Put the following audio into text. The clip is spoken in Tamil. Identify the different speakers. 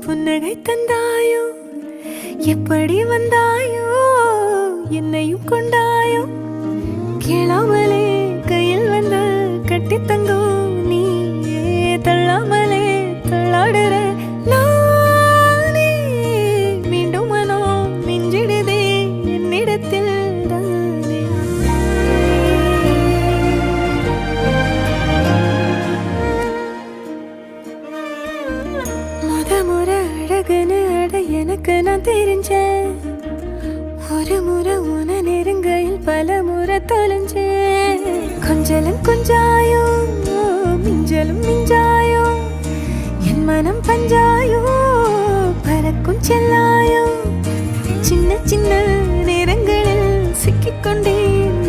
Speaker 1: புன்னகை தந்தாயோ எப்படி வந்தாயோ என்னையும் கொண்டாயோ கேளாமலே கையில் வந்து கட்டி தங்கும் நீயே தள்ளாமலே தள்ளாடுற நானே மீண்டும் மனம் மிஞ்சிடுதே என்னிடத்தில் தானே முறை அழகுன்னு அட எனக்கு நான் தெரிஞ்சேன் ஒரு முறை உன நெருங்கையில் பல முறை தொலைஞ்சேன் கொஞ்சலும் கொஞ்சாயோ மிஞ்சலும் மிஞ்சாயோ என் மனம் பஞ்சாயோ பறக்கும் செல்லாயோ சின்ன சின்ன நேரங்களில் சிக்கிக்கொண்டேன்